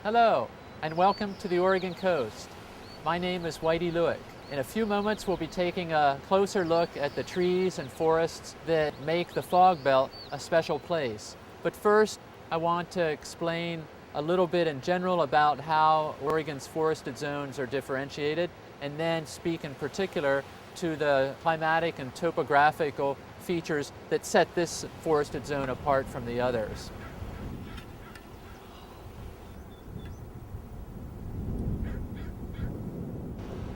Hello, and welcome to the Oregon coast. My name is Whitey Lueck. In a few moments, we'll be taking a closer look at the trees and forests that make the fog belt a special place. But first, I want to explain a little bit in general about how Oregon's forested zones are differentiated, and then speak in particular to the climatic and topographical features that set this forested zone apart from the others.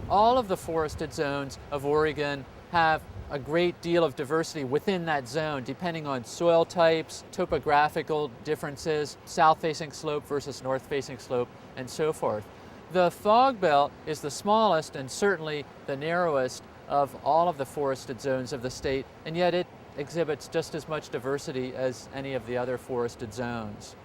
All of the forested zones of Oregon have a great deal of diversity within that zone, depending on soil types, topographical differences, south-facing slope versus north-facing slope, and so forth. The fog belt is the smallest and certainly the narrowest of all of the forested zones of the state, and yet it exhibits just as much diversity as any of the other forested zones.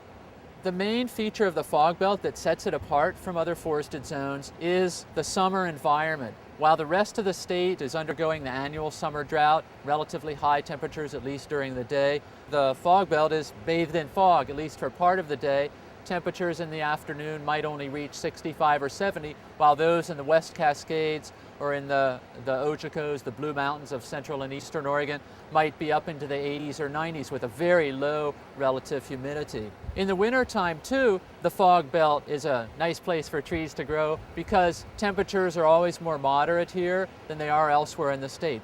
The main feature of the fog belt that sets it apart from other forested zones is the summer environment. While the rest of the state is undergoing the annual summer drought, relatively high temperatures at least during the day, the fog belt is bathed in fog, at least for part of the day. Temperatures in the afternoon might only reach 65 or 70, while those in the West Cascades or in the Ojibos, the Blue Mountains of central and eastern Oregon, might be up into the 80s or 90s with a very low relative humidity. In the wintertime too, the fog belt is a nice place for trees to grow because temperatures are always more moderate here than they are elsewhere in the state.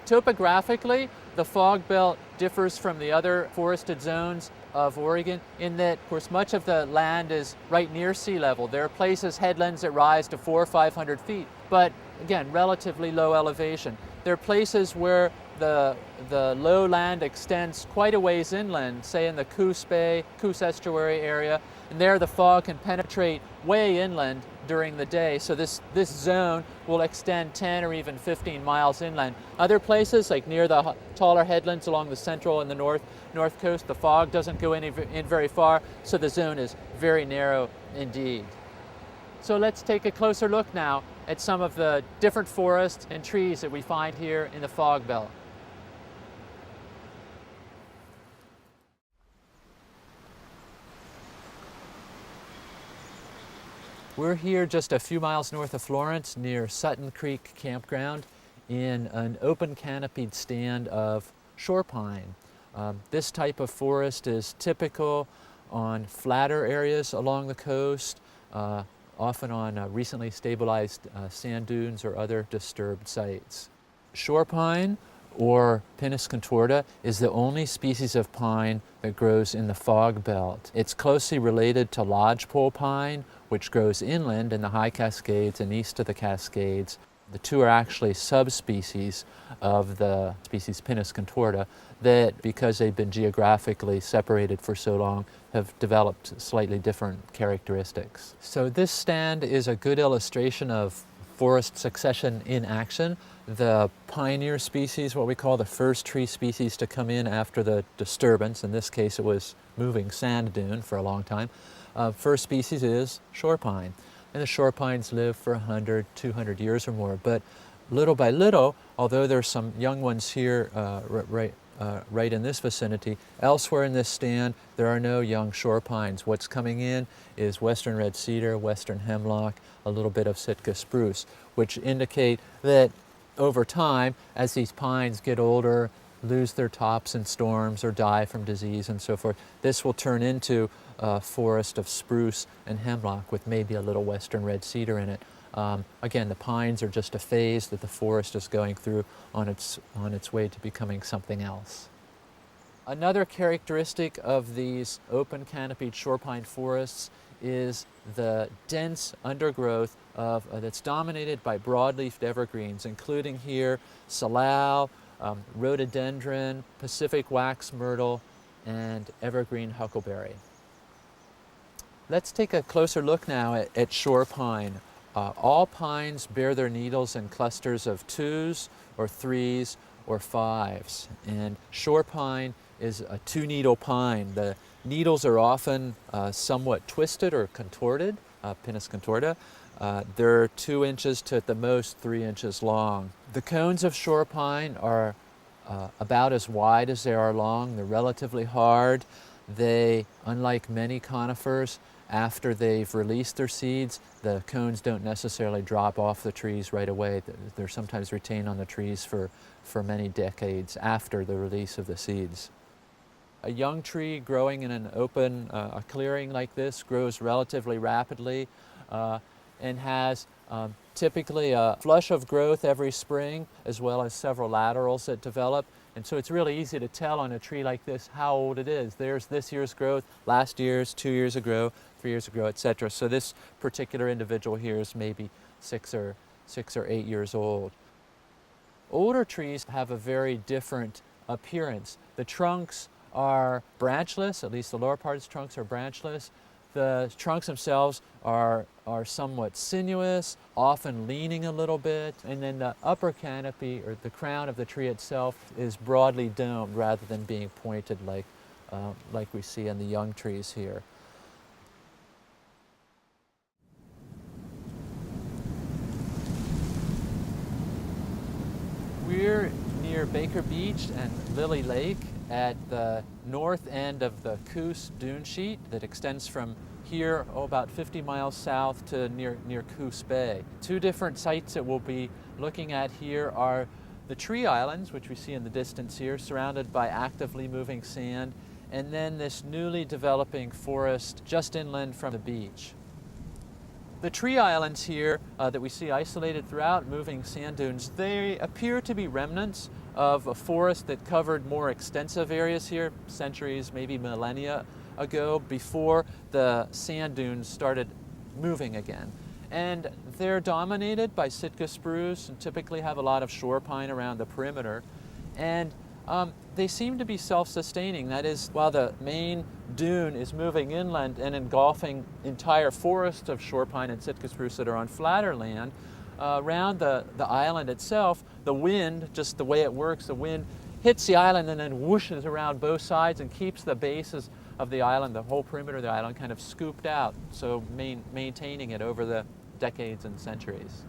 Topographically, the fog belt differs from the other forested zones of Oregon in that, of course, much of the land is right near sea level. There are places, headlands, that rise to 400 or 500 feet, but again, relatively low elevation. There are places where the low land extends quite a ways inland, say in the Coos Bay, Coos Estuary area, and there the fog can penetrate way inland during the day, so this zone will extend 10 or even 15 miles inland. Other places, like near the taller headlands along the central and the north coast, the fog doesn't go in very far, so the zone is very narrow indeed. So let's take a closer look now at some of the different forests and trees that we find here in the fog belt. We're here just a few miles north of Florence near Sutton Creek Campground in an open canopied stand of shore pine. This type of forest is typical on flatter areas along the coast, often on recently stabilized sand dunes or other disturbed sites. Shore pine, or Pinus contorta, is the only species of pine that grows in the fog belt. It's closely related to lodgepole pine, which grows inland in the high Cascades and east of the Cascades. The two are actually subspecies of the species Pinus contorta that, because they've been geographically separated for so long, have developed slightly different characteristics. So this stand is a good illustration of forest succession in action. The pioneer species, what we call the first tree species to come in after the disturbance, in this case it was moving sand dune for a long time, first species is shore pine. And the shore pines live for 100, 200 years or more. But little by little, although there's some young ones here right in this vicinity, elsewhere in this stand there are no young shore pines. What's coming in is western red cedar, western hemlock, a little bit of Sitka spruce, which indicate that over time, as these pines get older, lose their tops in storms or die from disease and so forth, this will turn into a forest of spruce and hemlock with maybe a little western red cedar in it. Again, the pines are just a phase that the forest is going through on its way to becoming something else. Another characteristic of these open canopied shore pine forests is the dense undergrowth that's dominated by broadleafed evergreens, including here salal, rhododendron, Pacific wax myrtle, and evergreen huckleberry. Let's take a closer look now at shore pine. All pines bear their needles in clusters of 2s or 3s or 5s, and shore pine is a 2-needle pine. The needles are often somewhat twisted or contorted, Pinus contorta. They're 2 inches to at the most 3 inches long. The cones of shore pine are about as wide as they are long. They're relatively hard. They, unlike many conifers, after they've released their seeds, the cones don't necessarily drop off the trees right away. They're sometimes retained on the trees for many decades after the release of the seeds. A young tree growing in an open a clearing like this grows relatively rapidly and has typically a flush of growth every spring, as well as several laterals that develop. And so it's really easy to tell on a tree like this how old it is. There's this year's growth, last year's, 2 years ago, 3 years ago, etc. So this particular individual here is maybe 6 or 8 years old. Older trees have a very different appearance. The trunks are branchless, at least the lower part of the trunks are branchless. The trunks themselves are somewhat sinuous, often leaning a little bit, and then the upper canopy, or the crown of the tree itself, is broadly domed rather than being pointed like we see in the young trees here. We're near Baker Beach and Lily Lake at the north end of the Coos dune sheet that extends from here about 50 miles south to near Coos Bay. Two different sites that we'll be looking at here are the tree islands, which we see in the distance here, surrounded by actively moving sand, and then this newly developing forest just inland from the beach. The tree islands here that we see isolated throughout moving sand dunes, they appear to be remnants of a forest that covered more extensive areas here centuries, maybe millennia ago, before the sand dunes started moving again. And they're dominated by Sitka spruce and typically have a lot of shore pine around the perimeter. And they seem to be self-sustaining. That is, while the main dune is moving inland and engulfing entire forests of shore pine and Sitka spruce that are on flatter land, around the island itself, the wind, just the way it works, the wind hits the island and then whooshes around both sides and keeps the bases of the island, the whole perimeter of the island, kind of scooped out, so maintaining it over the decades and centuries.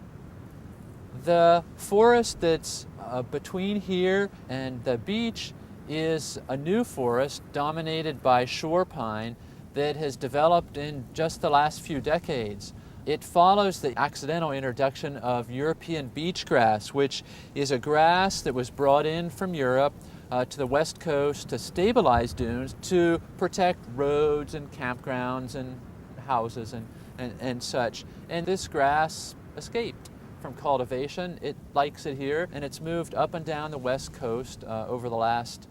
The forest that's between here and the beach is a new forest dominated by shore pine that has developed in just the last few decades. It follows the accidental introduction of European beach grass, which is a grass that was brought in from Europe to the west coast to stabilize dunes, to protect roads and campgrounds and houses and such. And this grass escaped from cultivation. It likes it here, and it's moved up and down the west coast over the last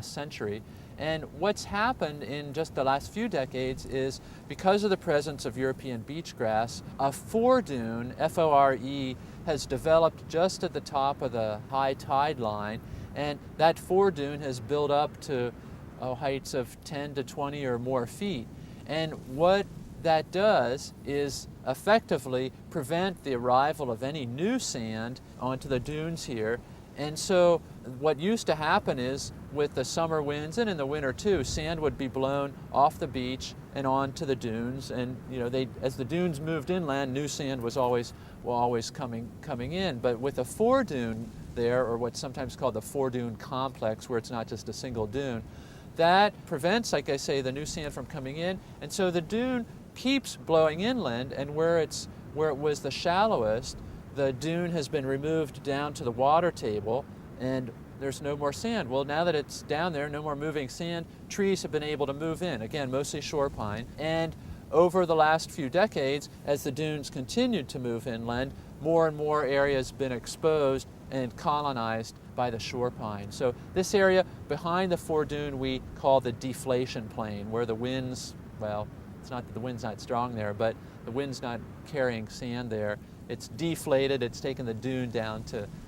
century. And what's happened in just the last few decades is, because of the presence of European beach grass, a fore-dune, F-O-R-E, has developed just at the top of the high tide line, and that fore-dune has built up to heights of 10 to 20 or more feet. And what that does is effectively prevent the arrival of any new sand onto the dunes here. And so what used to happen is, with the summer winds and in the winter too, sand would be blown off the beach and onto the dunes. And as the dunes moved inland, new sand was always coming in. But with a fore-dune there, or what's sometimes called the fore-dune complex, where it's not just a single dune, that prevents, like I say, the new sand from coming in. And so the dune keeps blowing inland, and where it was the shallowest, the dune has been removed down to the water table, and there's no more sand. Well, now that it's down there, no more moving sand, trees have been able to move in, again, mostly shore pine. And over the last few decades, as the dunes continued to move inland, more and more areas have been exposed and colonized by the shore pine. So this area behind the fore-dune we call the deflation plain, where the winds, well, it's not that the wind's not strong there, but the wind's not carrying sand there. It's deflated, it's taken the dune down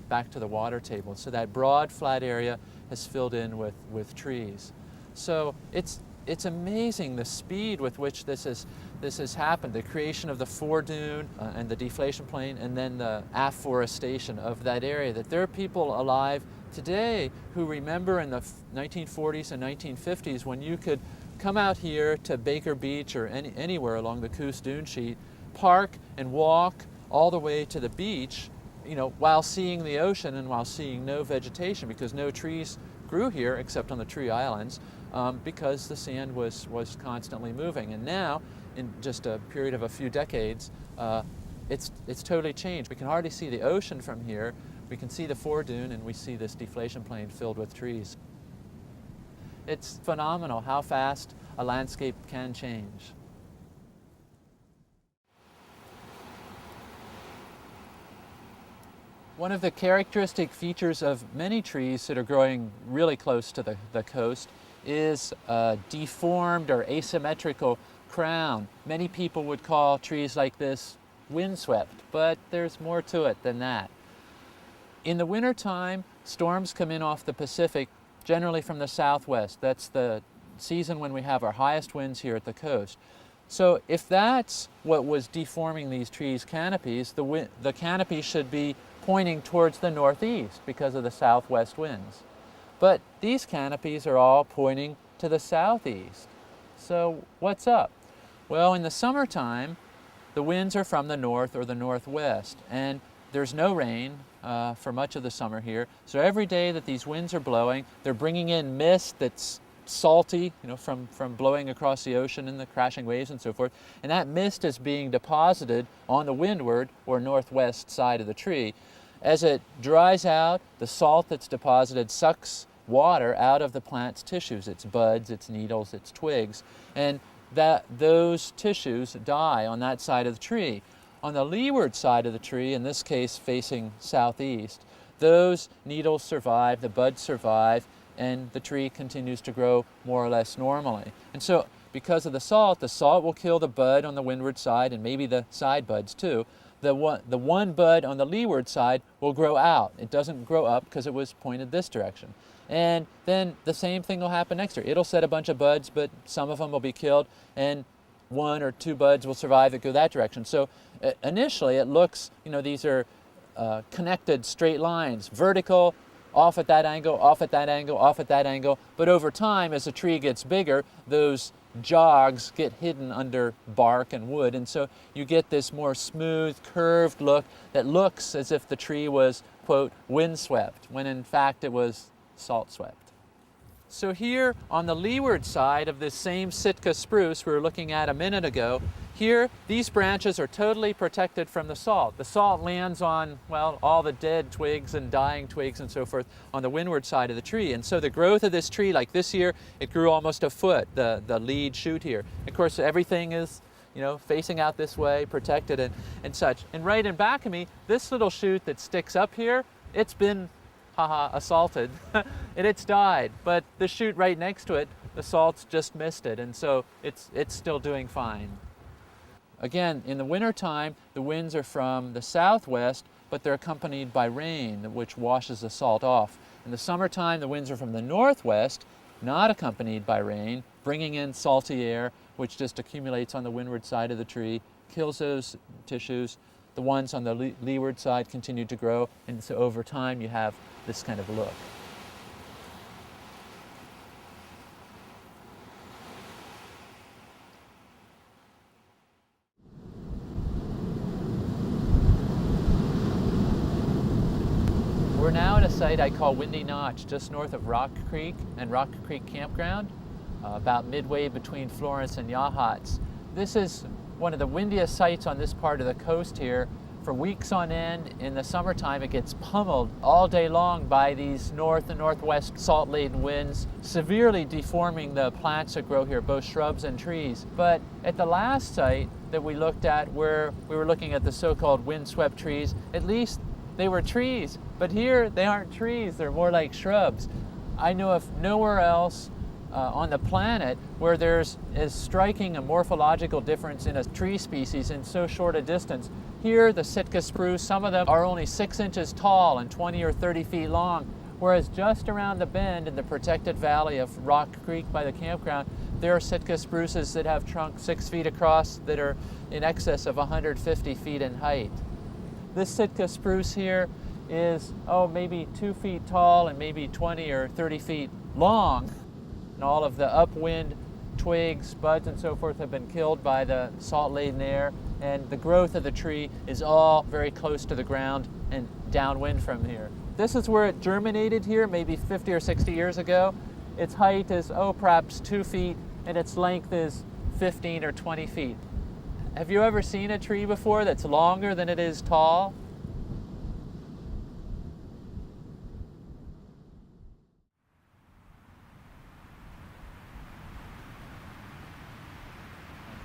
back to the water table. So that broad flat area has filled in with trees. So it's amazing the speed with which this has happened, the creation of the fore-dune and the deflation plain, and then the afforestation of that area, that there are people alive today who remember in the 1940s and 1950s when you could come out here to Baker Beach or anywhere along the Coos dune sheet, park and walk all the way to the beach while seeing the ocean and while seeing no vegetation, because no trees grew here except on the tree islands, because the sand was constantly moving. And now, in just a period of a few decades, it's totally changed. We can hardly see the ocean from here. We can see the foredune, and we see this deflation plain filled with trees. It's phenomenal how fast a landscape can change. One of the characteristic features of many trees that are growing really close to the coast is a deformed or asymmetrical crown. Many people would call trees like this windswept, but there's more to it than that. In the wintertime, storms come in off the Pacific, generally from the southwest. That's the season when we have our highest winds here at the coast. So if that's what was deforming these trees' canopies, the canopy should be pointing towards the northeast because of the southwest winds. But these canopies are all pointing to the southeast. So what's up? Well, in the summertime, the winds are from the north or the northwest, and there's no rain for much of the summer here. So every day that these winds are blowing, they're bringing in mist that's salty, from blowing across the ocean and the crashing waves and so forth. And that mist is being deposited on the windward or northwest side of the tree. As it dries out, the salt that's deposited sucks water out of the plant's tissues, its buds, its needles, its twigs, and those tissues die on that side of the tree. On the leeward side of the tree, in this case facing southeast, those needles survive, the buds survive, and the tree continues to grow more or less normally. And so because of the salt will kill the bud on the windward side and maybe the side buds too. The one bud on the leeward side will grow out. It doesn't grow up because it was pointed this direction. And then the same thing will happen next year. It'll set a bunch of buds, but some of them will be killed, and one or two buds will survive that go that direction. So initially it looks, these are connected straight lines, vertical, off at that angle, off at that angle, off at that angle. But over time, as the tree gets bigger, those jogs get hidden under bark and wood, and so you get this more smooth, curved look that looks as if the tree was, quote, windswept, when in fact it was salt swept. So here on the leeward side of this same Sitka spruce we were looking at a minute ago, here these branches are totally protected from the salt. The salt lands on, well, all the dead twigs and dying twigs and so forth on the windward side of the tree. And so the growth of this tree, like this year, it grew almost a foot, the lead shoot here. Of course, everything is, facing out this way, protected and such. And right in back of me, this little shoot that sticks up here, it's been assaulted and it's died, but the shoot right next to it, the salt's just missed it, and so it's still doing fine. Again, in the wintertime, the winds are from the southwest, but they're accompanied by rain, which washes the salt off. In the summertime, the winds are from the northwest, not accompanied by rain, bringing in salty air, which just accumulates on the windward side of the tree, kills those tissues. The ones on the leeward side continue to grow, and so over time you have this kind of look. We're now at a site I call Windy Notch, just north of Rock Creek and Rock Creek Campground, about midway between Florence and Yachats. This is one of the windiest sites on this part of the coast here. For weeks on end, in the summertime, it gets pummeled all day long by these north and northwest salt-laden winds, severely deforming the plants that grow here, both shrubs and trees. But at the last site that we looked at, where we were looking at the so-called windswept trees, at least they were trees. But here, they aren't trees, they're more like shrubs. I know of nowhere else on the planet where there's as striking a morphological difference in a tree species in so short a distance. Here, the Sitka spruce, some of them are only 6 inches tall and 20 or 30 feet long, whereas just around the bend in the protected valley of Rock Creek by the campground, there are Sitka spruces that have trunks 6 feet across that are in excess of 150 feet in height. This Sitka spruce here is, maybe 2 feet tall and maybe 20 or 30 feet long. And all of the upwind twigs, buds, and so forth have been killed by the salt-laden air, and the growth of the tree is all very close to the ground and downwind from here. This is where it germinated here, maybe 50 or 60 years ago. Its height is, perhaps 2 feet, and its length is 15 or 20 feet. Have you ever seen a tree before that's longer than it is tall?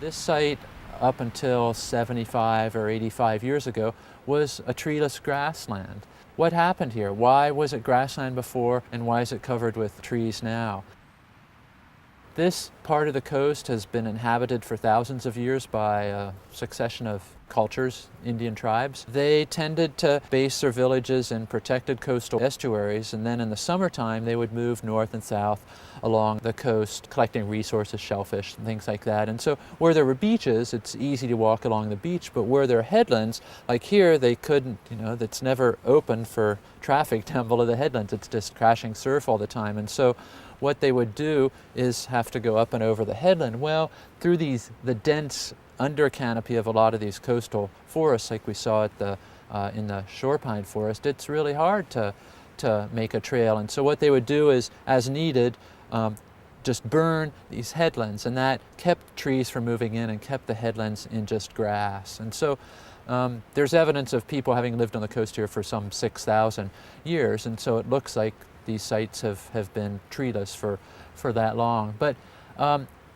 This site, up until 75 or 85 years ago, was a treeless grassland. What happened here? Why was it grassland before, and why is it covered with trees now? This part of the coast has been inhabited for thousands of years by a succession of cultures, Indian tribes. They tended to base their villages in protected coastal estuaries, and then in the summertime they would move north and south along the coast, collecting resources, shellfish, and things like that. And so where there were beaches, it's easy to walk along the beach, but where there are headlands, like here, they couldn't, that's never open for traffic down below the headlands. It's just crashing surf all the time. And so what they would do is have to go up and over the headland. Well, through the dense under canopy of a lot of these coastal forests, like we saw at in the shore pine forest, it's really hard to make a trail. And so what they would do is, as needed, just burn these headlands, and that kept trees from moving in and kept the headlands in just grass. And so there's evidence of people having lived on the coast here for some 6,000 years, and so it looks like these sites have been treeless for that long. But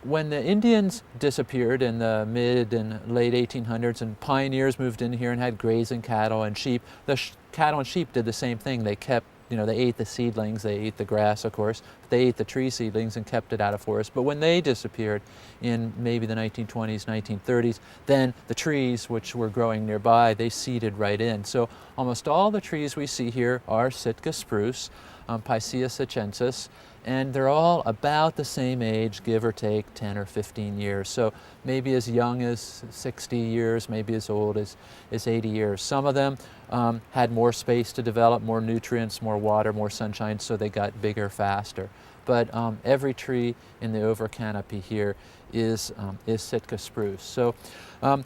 when the Indians disappeared in the mid and late 1800s and pioneers moved in here and had grazing cattle and sheep, the cattle and sheep did the same thing. They kept, they ate the seedlings, they ate the grass, of course, but they ate the tree seedlings and kept it out of forest. But when they disappeared in maybe the 1920s, 1930s, then the trees which were growing nearby, they seeded right in. So almost all the trees we see here are Sitka spruce, Picea sitchensis, and they're all about the same age, give or take 10 or 15 years. So maybe as young as 60 years, maybe as old as 80 years. Some of them had more space to develop, more nutrients, more water, more sunshine, so they got bigger faster. But every tree in the over canopy here is Sitka spruce. So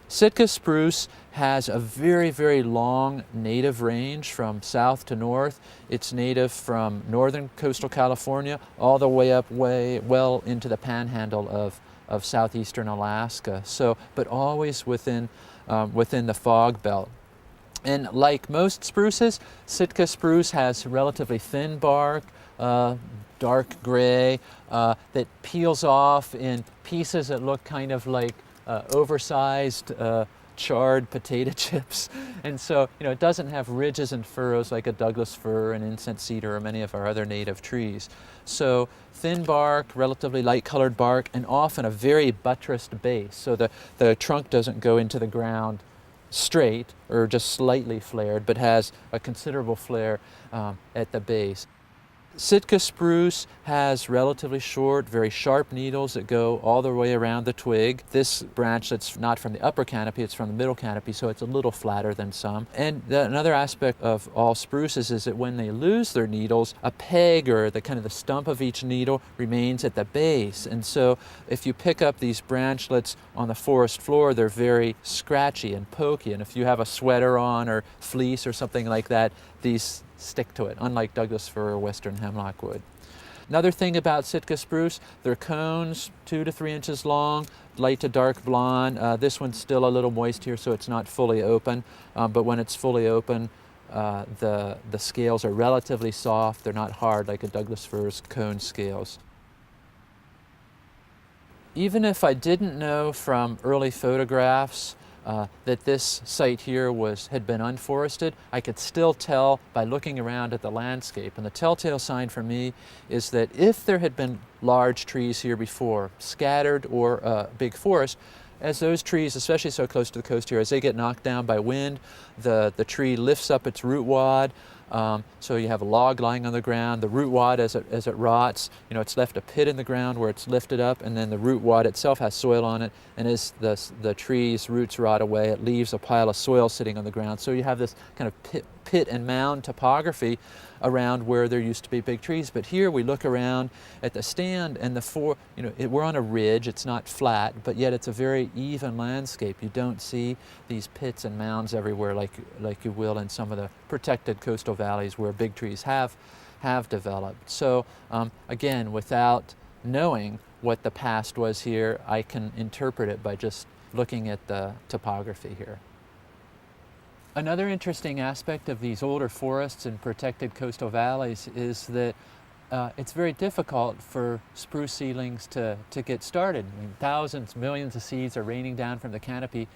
Sitka spruce has a very, very long native range from south to north. It's native from northern coastal California all the way up well into the panhandle of southeastern Alaska. So, but always within the fog belt. And like most spruces, Sitka spruce has relatively thin bark, dark gray, that peels off in pieces that look kind of like oversized charred potato chips. And so, it doesn't have ridges and furrows like a Douglas fir, an incense cedar, or many of our other native trees. So thin bark, relatively light colored bark, and often a very buttressed base. So the trunk doesn't go into the ground straight or just slightly flared, but has a considerable flare at the base. Sitka spruce has relatively short, very sharp needles that go all the way around the twig. This branch that's not from the upper canopy, it's from the middle canopy, so it's a little flatter than some. And another aspect of all spruces is that when they lose their needles, a peg or the stump of each needle remains at the base. And so if you pick up these branchlets on the forest floor, they're very scratchy and pokey. And if you have a sweater on or fleece or something like that, these stick to it, unlike Douglas fir or western hemlock would. Another thing about Sitka spruce, their cones 2 to 3 inches long, light to dark blonde. This one's still a little moist here, so it's not fully open, but when it's fully open, the scales are relatively soft. They're not hard like a Douglas fir's cone scales. Even if I didn't know from early photographs that this site here had been unforested, I could still tell by looking around at the landscape. And the telltale sign for me is that if there had been large trees here before, scattered or a big forest, as those trees, especially so close to the coast here, as they get knocked down by wind, the tree lifts up its root wad. So you have a log lying on the ground. The root wad, as it rots, it's left a pit in the ground where it's lifted up, and then the root wad itself has soil on it. And as the tree's roots rot away, it leaves a pile of soil sitting on the ground. So you have this kind of pit and mound topography around where there used to be big trees. But here we look around at the stand and we're on a ridge, it's not flat, but yet it's a very even landscape. You don't see these pits and mounds everywhere like you will in some of the protected coastal valleys where big trees have developed. So again, without knowing what the past was here, I can interpret it by just looking at the topography here. Another interesting aspect of these older forests and protected coastal valleys is that it's very difficult for spruce seedlings to get started. I mean, thousands, millions of seeds are raining down from the canopy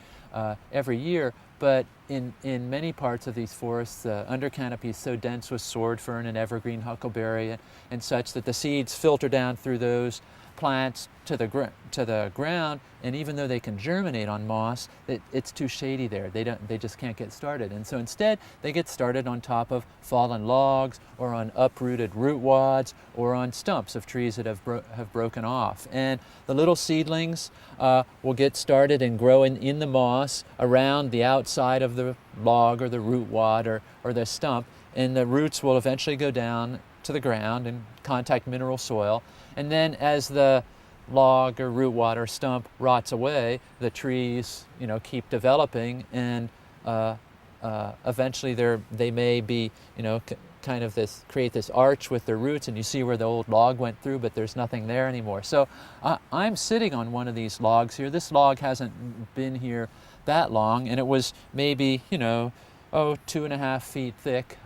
every year, but in many parts of these forests, the under canopy is so dense with sword fern and evergreen huckleberry and such that the seeds filter down through those plants to the ground, and even though they can germinate on moss, it's too shady there. They just can't get started. And so instead, they get started on top of fallen logs or on uprooted root wads or on stumps of trees that have broken off. And the little seedlings will get started and grow in the moss around the outside of the log or the root wad or the stump, and the roots will eventually go down to the ground and contact mineral soil. And then as the log or root wad or stump rots away, the trees, keep developing, and eventually they may be, kind of create this arch with their roots, and you see where the old log went through, but there's nothing there anymore. So I'm sitting on one of these logs here. This log hasn't been here that long, and it was maybe, 2.5 feet thick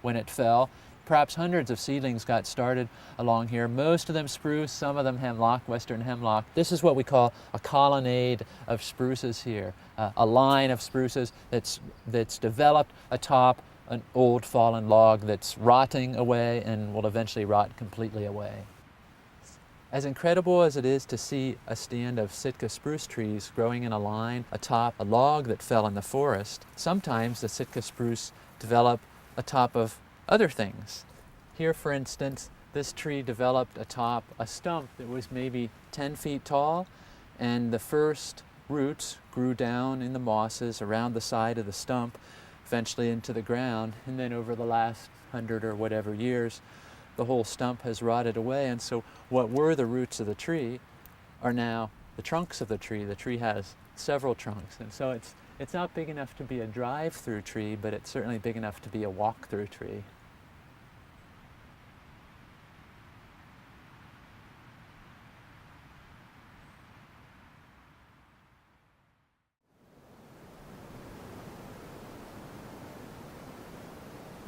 when it fell. Perhaps hundreds of seedlings got started along here, most of them spruce, some of them hemlock, western hemlock. This is what we call a colonnade of spruces here, a line of spruces that's developed atop an old fallen log that's rotting away and will eventually rot completely away. As incredible as it is to see a stand of Sitka spruce trees growing in a line atop a log that fell in the forest, sometimes the Sitka spruce develop atop of other things. Here, for instance, this tree developed atop a stump that was maybe 10 feet tall, and the first roots grew down in the mosses around the side of the stump, eventually into the ground, and then over the last 100 or whatever years, the whole stump has rotted away, and so what were the roots of the tree are now the trunks of the tree. The tree has several trunks, and so it's not big enough to be a drive-through tree, but it's certainly big enough to be a walk-through tree.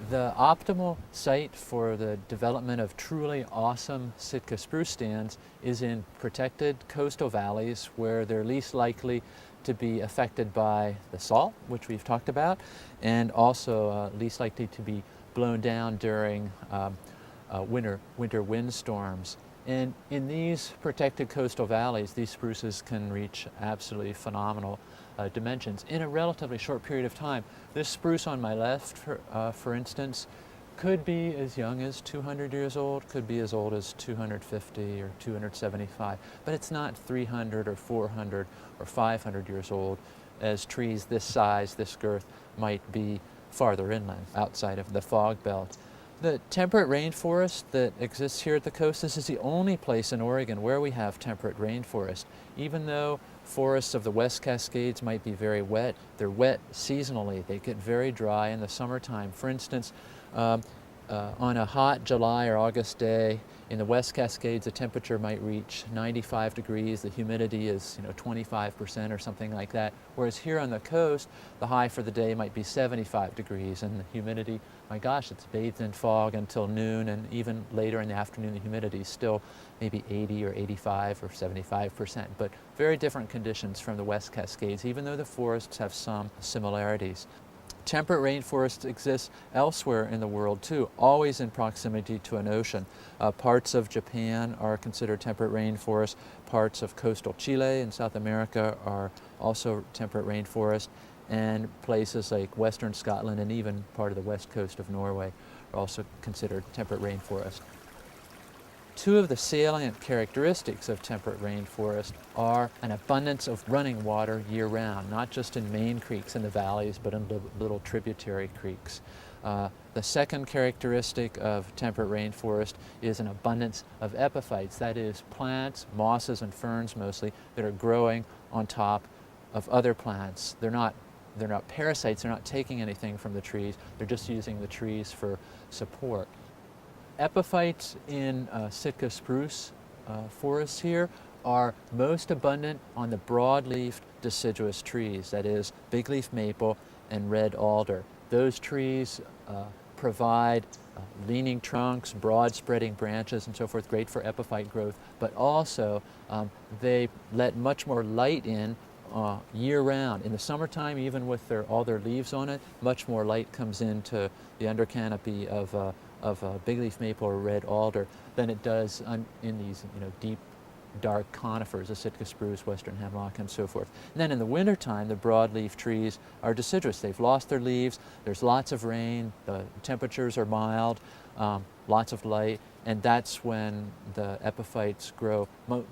The optimal site for the development of truly awesome Sitka spruce stands is in protected coastal valleys where they're least likely to be affected by the salt, which we've talked about, and also least likely to be blown down during winter windstorms. And in these protected coastal valleys, these spruces can reach absolutely phenomenal dimensions in a relatively short period of time. This spruce on my left, for instance, could be as young as 200 years old, could be as old as 250 or 275, but it's not 300 or 400 or 500 years old as trees this size, this girth, might be farther inland, outside of the fog belt. The temperate rainforest that exists here at the coast, this is the only place in Oregon where we have temperate rainforest. Even though forests of the West Cascades might be very wet, they're wet seasonally. They get very dry in the summertime. For instance, on a hot July or August day in the West Cascades, the temperature might reach 95 degrees. The humidity is 25% or something like that. Whereas here on the coast, the high for the day might be 75 degrees, and the humidity, my gosh, it's bathed in fog until noon, and even later in the afternoon, the humidity is still maybe 80 or 85 or 75%. But very different conditions from the West Cascades, even though the forests have some similarities. Temperate rainforests exist elsewhere in the world too, always in proximity to an ocean. Parts of Japan are considered temperate rainforests. Parts of coastal Chile in South America are also temperate rainforest. And places like western Scotland and even part of the west coast of Norway are also considered temperate rainforest. Two of the salient characteristics of temperate rainforest are an abundance of running water year-round, not just in main creeks in the valleys, but in little tributary creeks. The second characteristic of temperate rainforest is an abundance of epiphytes, that is, plants, mosses and ferns mostly, that are growing on top of other plants. They're not parasites, they're not taking anything from the trees, they're just using the trees for support. Epiphytes in Sitka spruce forests here are most abundant on the broadleaf deciduous trees, that is, bigleaf maple and red alder. Those trees provide leaning trunks, broad spreading branches and so forth, great for epiphyte growth, but also they let much more light in year-round. In the summertime, even with all their leaves on it, much more light comes into the under canopy of bigleaf maple or red alder than it does in these deep, dark conifers, the Sitka spruce, western hemlock, and so forth. And then in the wintertime, the broadleaf trees are deciduous. They've lost their leaves, there's lots of rain, the temperatures are mild, lots of light, and that's when the epiphytes grow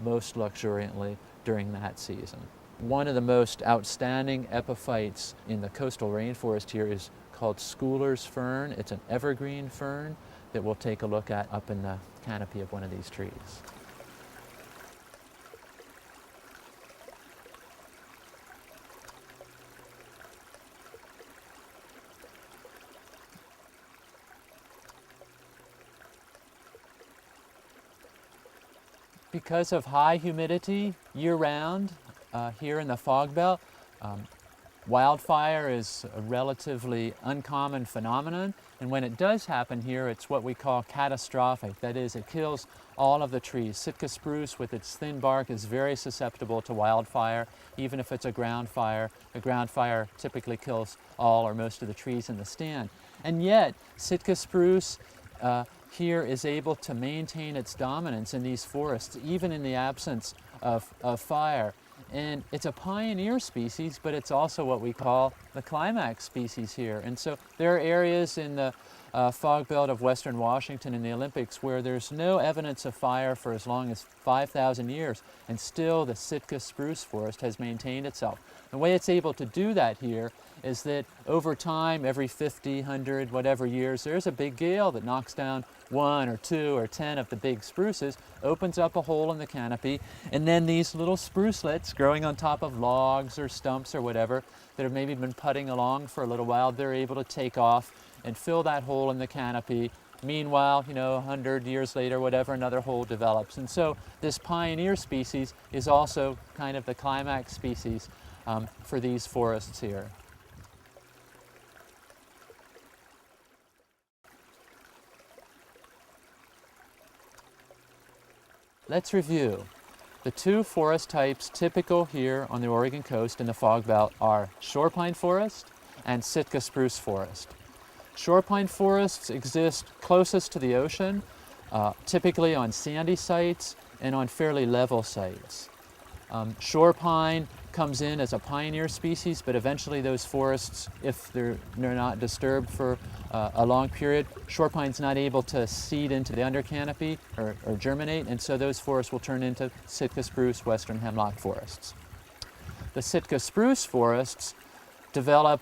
most luxuriantly during that season. One of the most outstanding epiphytes in the coastal rainforest here is called Schooler's fern. It's an evergreen fern that we'll take a look at up in the canopy of one of these trees. Because of high humidity year-round here in the fog belt, wildfire is a relatively uncommon phenomenon, and when it does happen here, it's what we call catastrophic. That is, it kills all of the trees. Sitka spruce with its thin bark is very susceptible to wildfire, even if it's a ground fire. A ground fire typically kills all or most of the trees in the stand. And yet, Sitka spruce here is able to maintain its dominance in these forests, even in the absence of fire. And it's a pioneer species, but it's also what we call the climax species here. And so there are areas in the fog belt of western Washington in the Olympics where there's no evidence of fire for as long as 5,000 years, and still the Sitka spruce forest has maintained itself. The way it's able to do that here is that over time, every 50, 100, whatever years, there's a big gale that knocks down 1 or 2 or 10 of the big spruces, opens up a hole in the canopy, and then these little sprucelets growing on top of logs or stumps or whatever that have maybe been putting along for a little while, they're able to take off and fill that hole in the canopy. Meanwhile, 100 years later, whatever, another hole develops. And so this pioneer species is also kind of the climax species for these forests here. Let's review. The two forest types typical here on the Oregon coast in the fog belt are shore pine forest and Sitka spruce forest. Shore pine forests exist closest to the ocean, typically on sandy sites and on fairly level sites. Shore pine comes in as a pioneer species, but eventually those forests, if they're not disturbed for a long period, shore pine's not able to seed into the under canopy or germinate, and so those forests will turn into Sitka spruce, western hemlock forests. The Sitka spruce forests develop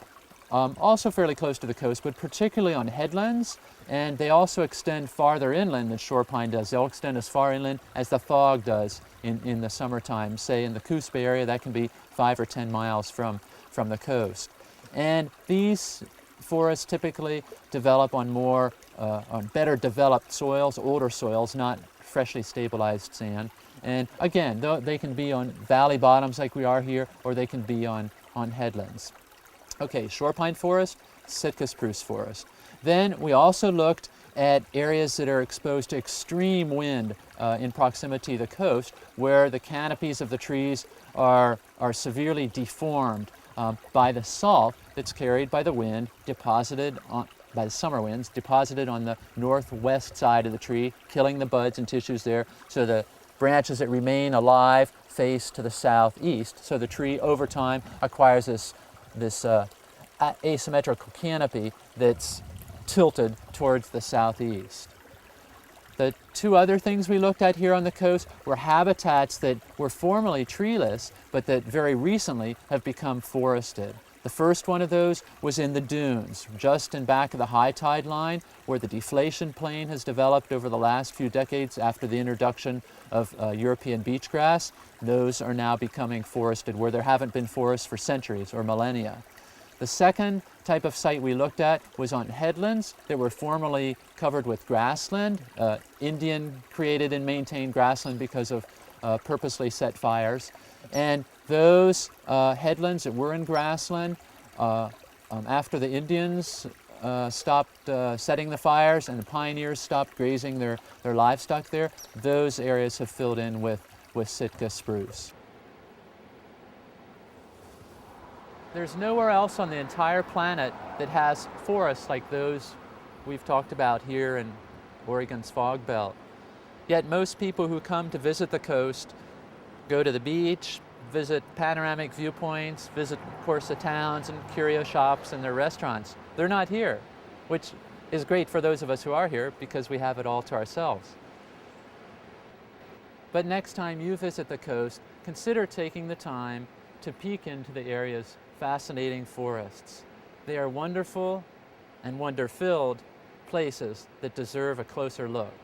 also fairly close to the coast, but particularly on headlands, and they also extend farther inland than shore pine does. They'll extend as far inland as the fog does in the summertime. Say in the Coos Bay area, that can be 5 or 10 miles from the coast. And these forests typically develop on better developed soils, older soils, not freshly stabilized sand. And again, they can be on valley bottoms like we are here, or they can be on headlands. Okay, shore pine forest, Sitka spruce forest. Then we also looked at areas that are exposed to extreme wind in proximity to the coast, where the canopies of the trees are severely deformed by the salt that's carried by the wind, by the summer winds, deposited on the northwest side of the tree, killing the buds and tissues there, so the branches that remain alive face to the southeast. So the tree over time acquires this asymmetrical canopy that's tilted towards the southeast. The two other things we looked at here on the coast were habitats that were formerly treeless, but that very recently have become forested. The first one of those was in the dunes, just in back of the high tide line, where the deflation plain has developed over the last few decades after the introduction of European beach grass. Those are now becoming forested where there haven't been forests for centuries or millennia. The second type of site we looked at was on headlands that were formerly covered with grassland, Indian created and maintained grassland because of purposely set fires. And those headlands that were in grassland, after the Indians stopped setting the fires and the pioneers stopped grazing their livestock there, those areas have filled in with Sitka spruce. There's nowhere else on the entire planet that has forests like those we've talked about here in Oregon's fog belt. Yet most people who come to visit the coast go to the beach, visit panoramic viewpoints, visit, of course, the towns and curio shops and their restaurants. They're not here, which is great for those of us who are here because we have it all to ourselves. But next time you visit the coast, consider taking the time to peek into the area's fascinating forests. They are wonderful and wonder-filled places that deserve a closer look.